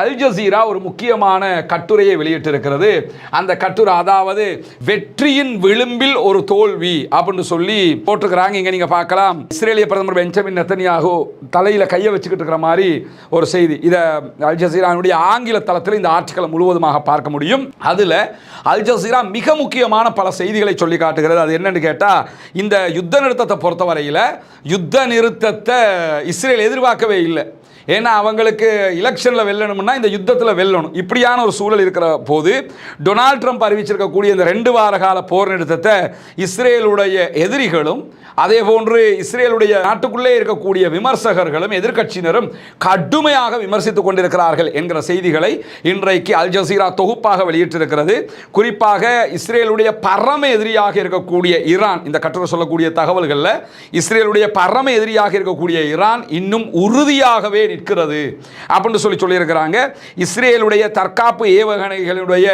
Al Jazeera ஒரு முக்கியமான கட்டுரையை வெளியிட்டிருக்கிறது. அந்த கட்டுரை அதாவது வெற்றியின் விளிம்பில் ஒரு தோல்வி அப்படின்னு சொல்லி போட்டிருக்கிறாங்க. இங்க நீங்க பார்க்கலாம், இஸ்ரேலிய பிரதமர் பெஞ்சமின் நெத்தன்யாகு தலையில கையை வச்சுக்கிட்டு இருக்கிற மாதிரி ஒரு செய்தி. இதை அல் ஜசீராவுடைய ஆங்கில தளத்தில் இந்த ஆர்டிக்கலை முழுவதுமாக பார்க்க முடியும். அதுல அல் ஜசீரா மிக முக்கியமான பல செய்திகளை சொல்லி காட்டுகிறது. அது என்னன்னு கேட்டா, இந்த யுத்த நிறுத்தத்தை பொறுத்தவரையில் யுத்த நிறுத்தத்தை இஸ்ரேல் எதிர்பார்க்கவே இல்லை. ஏன்னா அவங்களுக்கு எலெக்ஷனில் வெல்லணும்னா இந்த யுத்தத்தில் வெல்லணும். இப்படியான ஒரு சூழல் இருக்கிற போது டொனால்ட் ட்ரம்ப் அறிவிச்சிருக்கக்கூடிய இந்த 2 வார கால போர் நிறுத்தத்தை இஸ்ரேலுடைய எதிரிகளும் அதே போன்று இஸ்ரேலுடைய நாட்டுக்குள்ளே இருக்கக்கூடிய விமர்சகர்களும் எதிர்க்கட்சியினரும் கடுமையாக விமர்சித்துக் கொண்டிருக்கிறார்கள் என்கிற செய்திகளை இன்றைக்கு அல் ஜசீரா தொகுப்பாக வெளியிட்டிருக்கிறது. குறிப்பாக இஸ்ரேலுடைய பரம எதிரியாக இருக்கக்கூடிய ஈரான், இந்த கட்டுரை சொல்லக்கூடிய தகவல்களில் இஸ்ரேலுடைய பரம எதிரியாக இருக்கக்கூடிய ஈரான் இன்னும் உறுதியாகவே நிற்கிறது அப்படின்னு சொல்லியிருக்கிறாங்க. இஸ்ரேலுடைய தற்காப்பு ஏவுகணைகளுடைய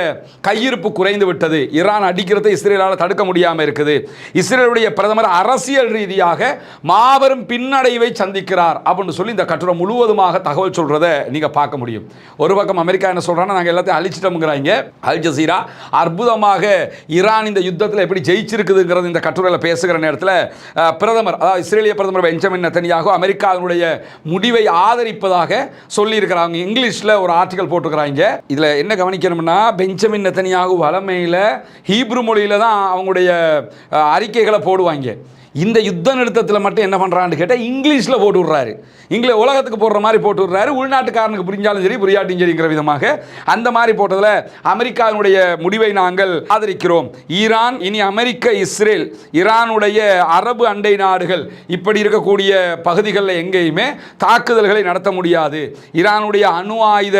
கையிருப்பு குறைந்து விட்டது. ஈரான் அடிக்கிறதை இஸ்ரேலால் தடுக்க முடியாமல் இருக்குது. இஸ்ரேலுடைய பிரதமர் அரசியல் ரீதியாக மாபெரும் பின்னடைவை சந்திக்கிறார் அப்படின்னு சொல்லி இந்த கட்டுரை முழுவதுமாக தகவல் சொல்றதை நீங்க பார்க்க முடியும். ஒரு பக்கம் அமெரிக்கா என்ன சொல்றாங்க, நாங்கள் எல்லாத்தையும் அழிச்சிட்டோம்ங்கிறாங்க. அல் ஜசீரா அற்புதமாக ஈரான் இந்த யுத்தத்தில் எப்படி ஜெயிச்சிருக்குதுங்கிறது இந்த கட்டுரையில் பேசுகிற நேரத்தில் பிரதமர், அதாவது இஸ்ரேலிய பிரதமர் பெஞ்சமின் நெத்தன்யாகு அமெரிக்காவினுடைய முடிவை ஆதரிப்பதாக சொல்லி இருக்கிறாங்க. இங்கிலீஷ்ல ஒரு ஆர்டிகல் போட்டுக்கிறாங்க. இதுல என்ன கவனிக்கணும்னா, பெஞ்சமின் நெத்தன்யாகு வளமையில ஹீப்ரு மொழியில தான் அவங்களுடைய அறிக்கைகளை போடுவாங்க. இந்த யுத்த நிறுத்தத்தில் மட்டும் என்ன பண்ணுறான்னு கேட்டால் இங்கிலீஷில் போட்டு விட்றாரு. உலகத்துக்கு போடுற மாதிரி போட்டு விட்றாரு. உள்நாட்டுக்காரனுக்கு புரிஞ்சாலும் சரி புரியாட்டியும் சரிங்கிற விதமாக அந்த மாதிரி போட்டதில் அமெரிக்காவினுடைய முடிவை நாங்கள் ஆதரிக்கிறோம். ஈரான் இனி அமெரிக்க, இஸ்ரேல், ஈரானுடைய அரபு அண்டை நாடுகள் இப்படி இருக்கக்கூடிய பகுதிகளில் எங்கேயுமே தாக்குதல்களை நடத்த முடியாது. ஈரானுடைய அணு ஆயுத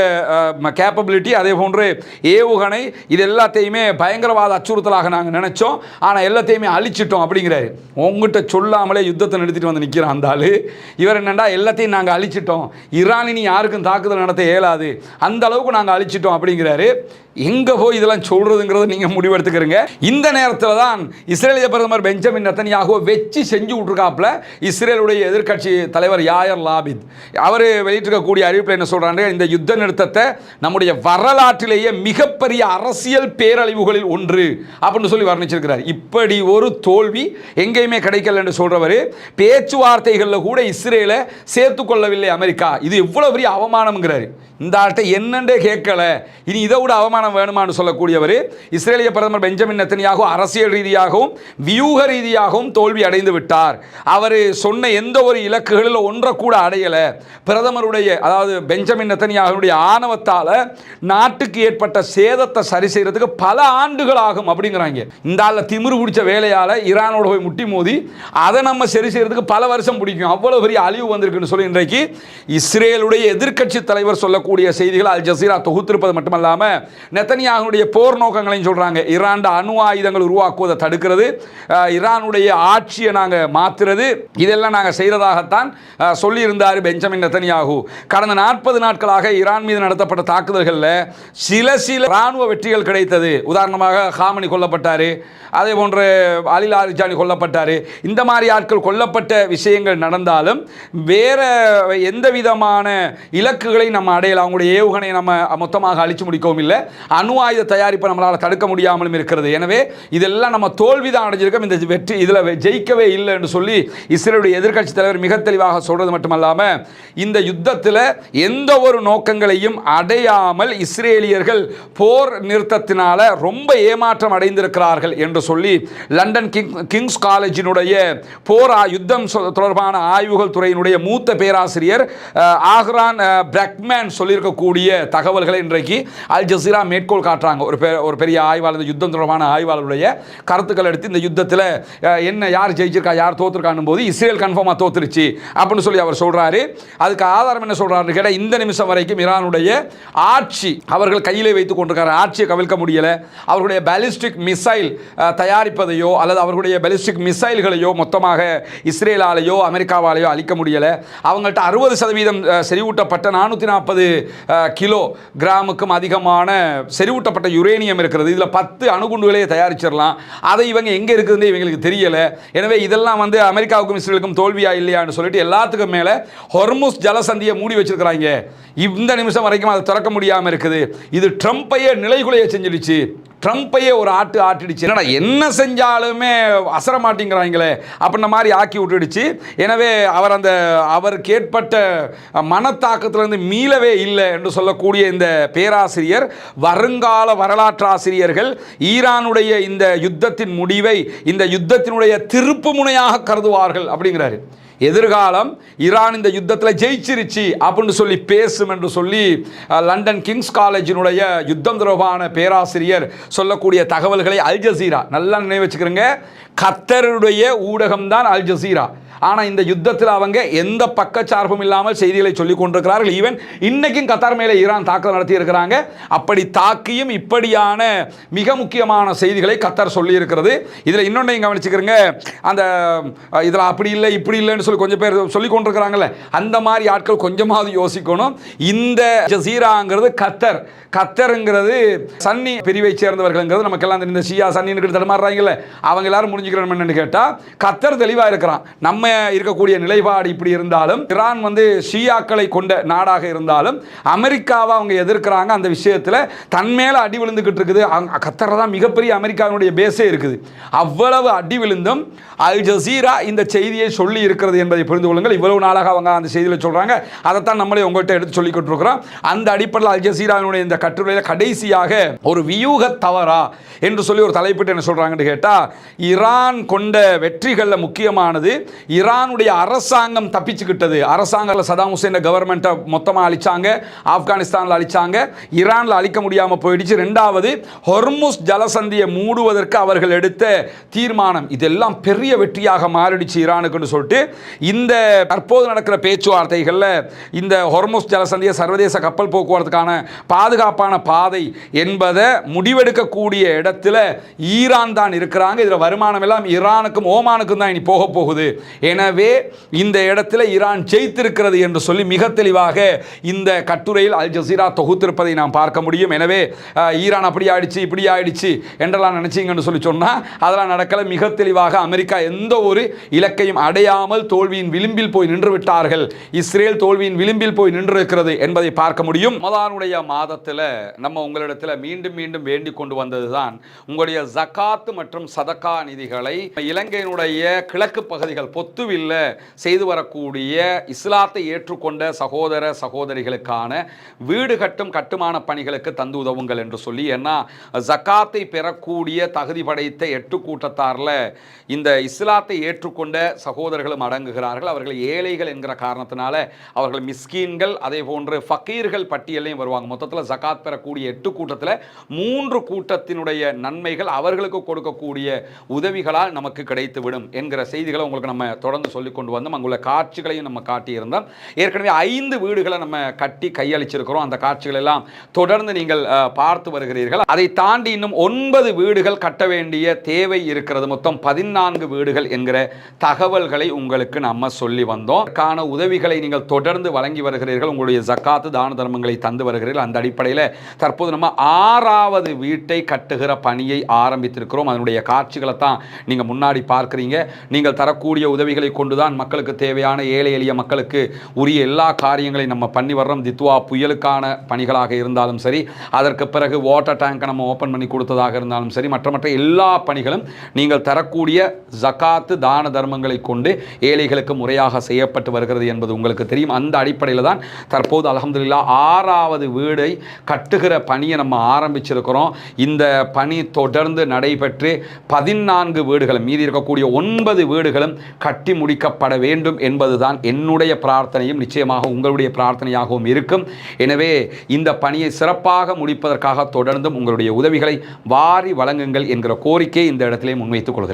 கேப்பபிலிட்டி, அதே போன்று ஏவுகணை, இது எல்லாத்தையுமே பயங்கரவாத அச்சுறுத்தலாக நாங்கள் நினைச்சோம், ஆனால் எல்லாத்தையுமே அழிச்சிட்டோம் அப்படிங்கிறாரு. உங்ககிட்ட சொல்லாமலே யுத்தத்தை நிறுத்திட்டு வந்து நிற்கிறான் அந்த ஆளு. இவர் என்னண்டா, எல்லாத்தையும் நாங்கள் அழிச்சிட்டோம், ஈரான் இனி யாருக்கும் தாக்குதல் நடத்த இயலாது, அந்த அளவுக்கு நாங்கள் அழிச்சிட்டோம் அப்படிங்கிறாரு. எங்கே போய் இதெல்லாம் சொல்கிறதுங்கிறத நீங்கள் முடிவெடுத்துக்கிறீங்க. இந்த நேரத்தில் தான் இஸ்ரேலிய பிரதமர் பெஞ்சமின் நெத்தன்யாகு வச்சு செஞ்சு விட்ருக்காப்புல இஸ்ரேலுடைய எதிர்க்கட்சி தலைவர் யாயர் லாபித். அவர் வெளியிட்டிருக்கக்கூடிய அறிவிப்பில் என்ன சொல்கிறாங்க, இந்த யுத்த நிறுத்தத்தை நம்முடைய வரலாற்றிலேயே மிகப்பெரிய அரசியல் பேரழிவுகளில் ஒன்று அப்படின்னு சொல்லி வர்ணிச்சிருக்கிறார். இப்படி ஒரு தோல்வி எங்கேயுமே கிடைக்கல என்று சொல்கிறவர், பேச்சுவார்த்தைகளில் கூட இஸ்ரேலை சேர்த்துக்கொள்ளவில்லை அமெரிக்கா, இது எவ்வளோ பெரிய அவமானம்ங்கிறாரு. இந்த ஆட்டை என்னண்டே கேட்கல, இனி இதை விட அவமானம் வேணுமான்னு சொல்லக்கூடியவர் இஸ்ரேலிய பிரதமர் பெஞ்சமின் நெத்தன்யாகு அரசியல் ரீதியாகவும் வியூக ரீதியாகவும் தோல்வி அடைந்து விட்டார். அவர் சொன்ன எந்த ஒரு இலக்குகளில் ஒன்றை கூட அடையலை. பிரதமருடைய, அதாவது பெஞ்சமின் நெத்தன்யாகுடைய ஆணவத்தால் நாட்டுக்கு ஏற்பட்ட சேதத்தை சரி செய்யறதுக்கு பல ஆண்டுகள் ஆகும் அப்படிங்கிறாங்க. இந்த ஆள திமிரு பிடிச்ச வேலையால் ஈரானோட போய் முட்டி மோதி அதை நம்ம சரி செய்யறதுக்கு பல வருஷம் பிடிக்கும். அவ்வளவு பெரிய அழிவு வந்திருக்குன்னு சொல்லி இன்றைக்கு இஸ்ரேலுடைய எதிர்க்கட்சி தலைவர் சொல்லக்கூடிய செய்திகள் அல் ஜசீரா தொகுத்திருப்பது மட்டுமல்லாம நெத்தன்யாகுடைய போர் நோக்கங்களையும் சொல்றாங்க. ஈரான் அணு ஆயுதங்கள் உருவாக்குவதை தடுக்கிறது, ஈரானுடைய ஆட்சியை நாங்க மாத்துறது, இதெல்லாம் நாங்க செய்யறதாகத்தான் சொல்லி இருந்தார் பெஞ்சமின் நெத்தன்யாகு. கடந்த 40 நாட்களாக ஈரான் மீது நடத்தப்பட்ட தாக்குதல்களில் சில ராணுவ வெற்றிகள் கிடைத்தது. உதாரணமாக ஹாமனி கொல்லப்பட்டாரு, அதே போன்று அலி லாரிஜானி கொல்லப்பட்டாரு. இந்த மாதிரி ஆட்கள் கொல்லப்பட்ட விஷயங்கள் நடந்தாலும் வேற எந்த விதமான இலக்குகளை நம்ம அடையலாம். அவங்களுடைய ஏவுகணையை நம்ம மொத்தமாக அழிச்சு முடிக்கவும் இல்லை, அணு ஆயுத தயாரிப்பை நம்மளால் தடுக்க முடியாமலும் இருக்கிறது. எனவே இதெல்லாம் நம்ம தோல்விதான் அடைஞ்சிருக்கோம், இந்த வெற்றி இதில் ஜெயிக்கவே இல்லை என்று சொல்லி இஸ்ரேலுடைய எதிர்க்கட்சி தலைவர் மிக தெளிவாக சொல்றது மட்டுமல்லாமல், இந்த யுத்தத்தில் எந்த ஒரு நோக்கங்களையும் அடையாமல் இஸ்ரேலியர்கள் போர் நிறுத்தத்தினால ரொம்ப ஏமாற்றம் அடைந்திருக்கிறார்கள் என்று சொல்லி லண்டன் கிங்ஸ் காலேஜினுடைய போர் யுத்தம் தொடர்பான ஆய்வுகள் துறையினுடைய மூத்த பேராசிரியர் ஆஹ்ரான் பிரக்மேன் சொல்லியிருக்கக்கூடிய தகவல்களை இன்றைக்கு அல் ஜசீரா மேற்கோள் காட்டுறாங்க. ஒரு பெரிய ஆய்வாளர், யுத்தம் தொடர்பான ஆய்வாளருடைய கருத்துக்கள் எடுத்து இந்த யுத்தத்தில் என்ன, யார் ஜெயிச்சிருக்கா யார் தோத்துருக்கானும் போது இஸ்ரேல் கன்ஃபார்மாக தோத்துருச்சு அப்படின்னு சொல்லி அவர் சொல்றாரு. அதுக்கு ஆதாரம் என்ன சொல்றாரு கேட்டால், இந்த நிமிஷம் வரைக்கும் ஈரானுடைய ஆட்சி அவர்கள் கையிலே வைத்துக் கொண்டிருக்காரு, ஆட்சியை கவிழ்க்க முடியல. அவர்களுடைய பாலிஸ்டிக் மிசைல் தயாரிப்பதையோ அல்லது அவர்களுடைய பாலிஸ்டிக் மிசைல்கள் வீடுகளையோ மொத்தமாக இஸ்ரேலாலேயோ அமெரிக்காவாலேயோ அழிக்க முடியலை. அவங்கள்ட்ட 60% செறிவூட்டப்பட்ட 440 கிலோகிராமுக்கும் அதிகமான செறிவூட்டப்பட்ட யுரேனியம் இருக்கிறது. இதில் 10 அணுகுண்டுகளே தயாரிச்சிடலாம். அதை இவங்க எங்கே இருக்குதுன்னு இவங்களுக்கு தெரியலை. எனவே இதெல்லாம் வந்து அமெரிக்காவுக்கும் இஸ்ரேலுக்கும் தோல்வியா இல்லையான்னு சொல்லிட்டு எல்லாத்துக்கும் மேலே ஹொர்முஸ் ஜலசந்தியை மூடி வச்சிருக்கிறாங்க. இந்த நிமிஷம் வரைக்கும் அதை திறக்க முடியாமல் இருக்குது. இது ட்ரம்பையே நிலைகுலைய செஞ்சிடுச்சு. ட்ரம்பையே ஒரு ஆட்டிடுச்சு. என்னடா என்ன செஞ்சாலுமே அசர மாட்டேங்கிறாங்களே அப்படின்ற மாதிரி ஆக்கி விட்டுடுச்சு. எனவே அவருக்கு ஏற்பட்ட மனத்தாக்கத்திலிருந்து மீளவே இல்லை என்று சொல்லக்கூடிய இந்த பேராசிரியர் வருங்கால வரலாற்று ஆசிரியர்கள் ஈரானுடைய இந்த யுத்தத்தின் முடிவை இந்த யுத்தத்தினுடைய திருப்பு முனையாக கருதுவார்கள் அப்படிங்கிறாரு. எதிர்காலம் ஈரான் இந்த யுத்தத்தில் ஜெயிச்சிருச்சு அப்படின்னு சொல்லி பேசும் என்று சொல்லி லண்டன் கிங்ஸ் காலேஜினுடைய யுத்தம் தொடர்பான பேராசிரியர் சொல்லக்கூடிய தகவல்களை அல் ஜசீரா, நல்லா நினைவு வச்சுக்கிறேங்க, கத்தருடைய ஊடகம்தான் அல் ஜசீரா. ஆனால் இந்த யுத்தத்தில் அவங்க எந்த பக்கச்சார்பும் இல்லாமல் செய்திகளை சொல்லிக் கொண்டிருக்கிறார்கள். ஈவன் இன்னைக்கும் கத்தார் மேலே ஈரான் தாக்குதல் நடத்தி இருக்கிறாங்க. அப்படி தாக்கியும் இப்படியான மிக முக்கியமான செய்திகளை கத்தார் சொல்லி இருக்கிறது. இதில் இன்னொன்றையும் கவனிச்சுக்கிறேங்க, அந்த இதில் அப்படி இல்லை இப்படி இல்லைன்னு சொல்லி கொஞ்சம் பேர் சொல்லி கொண்டிருக்கிறாங்கல்ல, அந்த மாதிரி ஆட்கள் கொஞ்சமாவது யோசிக்கணும். இந்த ஜசீராங்கிறது கத்தருங்கிறது சன்னி பிரிவை சேர்ந்தவர்கள்ங்கிறது நமக்கெல்லாம் இந்த ஷியா சன்னின்னு தடுமாறுறாங்கல்ல, அவங்க எல்லாரும் முடிஞ்சுக்கிறோம்னு கேட்டால் கத்தர் தெளிவாக இருக்கிறான். நம்ம இருக்கக்கூடிய நிலைப்பாடு இப்படி இருந்தாலும் ஈரான் வந்து ஷியாக்களை கொண்ட நாடாக இருந்தாலும் அமெரிக்காவை அவங்க எதிர்க்கிறாங்க. அந்த விஷயத்தில் தன் மேலே அடி விழுந்துக்கிட்டு இருக்குது. கத்தர் தான் மிகப்பெரிய அமெரிக்காவினுடைய பேஸே இருக்குது. அவ்வளவு அடி விழுந்தும் அல் ஜசீரா இந்த செய்தியை சொல்லி இருக்கிறது என்பதை புரிந்து கொள்ளுங்கள். இவ்வளவு நாளாக அவங்க அந்த செய்தியில் சொல்கிறாங்க. அதைத்தான் நம்மளே உங்கள்கிட்ட எடுத்து சொல்லிக் கொண்டிருக்கிறோம். அந்த அடிப்படையில் அல் ஜசீராவினுடைய இந்த கட்டுரையில் கடைசியாக ஒரு வியூக தவறா என்று சொல்லி ஒரு தலைப்பிட்டு என்ன சொல்கிறாங்கன்னு கேட்டால், ஈரான் கொண்ட வெற்றிகளில் முக்கியமானது ஈரானுடைய அரசாங்கம் தப்பிச்சுக்கிட்டது. அரசாங்கத்தில் சதாம் ஹுசேன் கவர்மெண்ட்டை மொத்தமாக அழிச்சாங்க, ஆப்கானிஸ்தானில் அழிச்சாங்க, ஈரானில் அழிக்க முடியாமல் போயிடுச்சு. ரெண்டாவது ஹொர்முஸ் ஜலசந்தியை மூடுவதற்கு அவர்கள் எடுத்த தீர்மானம், இதெல்லாம் பெரிய வெற்றியாக மாறிடுச்சு ஈரானுக்குன்னு சொல்லிட்டு இந்த தற்போது நடக்கிற பேச்சுவார்த்தைகளில் இந்த ஹொர்முஸ் ஜலசந்தியை சர்வதேச கப்பல் போக்குவரத்துக்கான பாதுகாப்பான பாதை என்பதை முடிவெடுக்கக்கூடிய இடத்துல ஈரான் தான் இருக்கிறாங்க. இதில் வருமானம் எல்லாம் ஈரானுக்கும் ஓமானுக்கும் தான் இனி போக போகுது. எனவே இந்த இடத்துல ஈரான் ஜெயித்திருக்கிறது என்று சொல்லி மிக தெளிவாக இந்த கட்டுரையில் அல் ஜசீரா தொகுத்திருப்பதை நாம் பார்க்க முடியும். எனவே ஈரான் அப்படி ஆயிடுச்சு இப்படி ஆயிடுச்சு என்றெல்லாம் நினைச்சிங்கன்னு சொல்லி சொன்னால் அதெல்லாம் நடக்கல. மிக தெளிவாக அமெரிக்கா எந்த ஒரு இலக்கையும் அடையாமல் தோல்வியின் விளிம்பில் போய் நின்று விட்டார்கள். இஸ்ரேல் தோல்வியின் விளிம்பில் போய் நின்றிருக்கிறது என்பதை பார்க்க முடியும். ரமலானுடைய மாதத்தில் நம்ம உங்களிடத்தில் மீண்டும் மீண்டும் வேண்டிக் கொண்டு வந்ததுதான் உங்களுடைய ஜகாத் மற்றும் சதகா நிதிகளை இலங்கையினுடைய கிழக்கு பகுதிகள் பொத்துவில் செய்து வரக்கூடிய இஸ்லாத்தை ஏற்றுக்கொண்ட சகோதர சகோதரிகளுக்கான வீடு கட்டும் கட்டுமான பணிகளுக்கு தந்து உதவுங்கள் என்று சொல்லி. ஏன்னா ஜகாத்தை பெறக்கூடிய தகுதி படைத்த 8 கூட்டத்தாரில் இந்த இஸ்லாத்தை ஏற்றுக்கொண்ட சகோதரர்களும் அடங்குகிறார்கள். அவர்கள் ஏழைகள் என்கிற காரணத்தினால அவர்கள் மிஸ்கீன்கள் அதே போன்று ஃபக்கீர்கள் பட்டியலையும் வருவாங்க. மொத்தத்தில் ஜகாத் பெறக்கூடிய 8 கூட்டத்தில் 3 கூட்டத்தினுடைய நன்மைகள் அவர்களுக்கு கொடுக்கக்கூடிய உதவிகளால் நமக்கு கிடைத்துவிடும் என்கிற செய்திகளை உங்களுக்கு நம்ம தொடர்ந்து சொல்லிக் கொண்டு வந்தோம். அங்குள்ள காட்சிகளையும் நம்ம காட்டியிருந்தோம். ஏற்கனவே 5 வீடுகளை நம்ம கட்டி கையளிச்சிருக்கிறோம். அந்த காட்சிகள் எல்லாம் தொடர்ந்து நீங்கள் பார்த்து வருகிறீர்கள். அதை தாண்டி இன்னும் 9 வீடுகள் கட்ட வேண்டிய தேவை இருக்கிறது. மொத்தம் 14 வீடுகள் என்கிற தகவல்களை உங்களுக்கு நம்ம சொல்லி வந்தோம். அதற்கான உதவிகளை நீங்கள் தொடர்ந்து வழங்கி வருகிறீர்கள். உங்களுடைய ஜக்காத்து தான தர்மங்களை தந்து வருகிறீர்கள். அந்த அடிப்படையில் தற்போது நம்ம 6வது வீட்டை கட்டுகிற பணியை ஆரம்பித்திருக்கிறோம். அதனுடைய காட்சிகளை தான் நீங்கள் முன்னாடி பார்க்குறீங்க. நீங்கள் தரக்கூடிய உதவிகளை கொண்டுதான் மக்களுக்கு தேவையான ஏழை எளிய மக்களுக்கு உரிய எல்லா காரியங்களையும் நம்ம பண்ணி வர்றோம். தித்வா புயலுக்கான பணிகளாக இருந்தாலும் சரி, அதற்கு பிறகு வாட்டர் டேங்கை நம்ம ஓப்பன் பண்ணி கொடுத்ததாக இருந்தாலும் சரி, மற்ற எல்லா பணிகளும் நீங்கள் தரக்கூடிய ஜகாத்து தான தர்மங்களை கொண்டு ஏழைகளுக்கு முறையாக செய்யப்பட்டு வருகிறது என்பது உங்களுக்கு தெரியும். அந்த அடிப்படையில் தான் தற்போது அல்ஹம்துலில்லாஹ் 6வது வீடை கட்டுகிற பணியை நம்ம ஆரம்பிச்சிருக்கிறோம். இந்த பணி தொடர்ந்து நடைபெற்று 14 வீடுகளும் மீதி இருக்கக்கூடிய 9 வீடுகளும் கட்டி முடிக்கப்பட வேண்டும் என்பதுதான் என்னுடைய பிரார்த்தனையும் நிச்சயமாக உங்களுடைய பிரார்த்தனையாகவும் இருக்கும். எனவே இந்த பணியை சிறப்பாக முடிப்பதற்காக தொடர்ந்தும் உங்களுடைய உதவிகளை வாரி வழங்குங்கள் என்கிற கோரிக்கையை இந்த இடத்திலே முன்வைத்துக் கொள்கிறேன்.